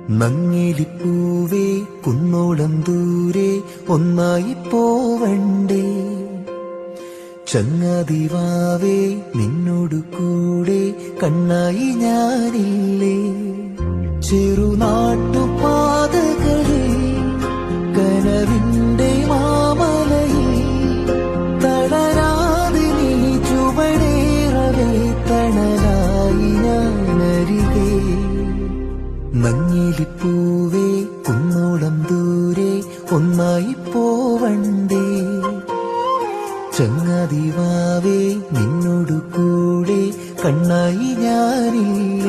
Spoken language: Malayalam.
നങ്ങിലിപ്പൂവേ കുന്നോളം ദൂരെ ഒന്നായി പോവണ്ടേ, ചങ്ങാതിവാവേ നിന്നോടു കൂടെ കണ്ണായി ഞാനില്ലേ. ചെറുനാട്ടുപാതകളിൽ കനവിന്റെ മാമലയിൽ തളരാതെ നീ ചുവടേറവേ തണലായി ഞാനരികെ. നങ്ങിലിപ്പൂവേ കുന്നോളം ദൂരെ ഒന്നായി പോവണ്ടേ, ചങ്ങാതിവാവേ നിന്നോടു കൂടെ കണ്ണായി ഞാനില്ല.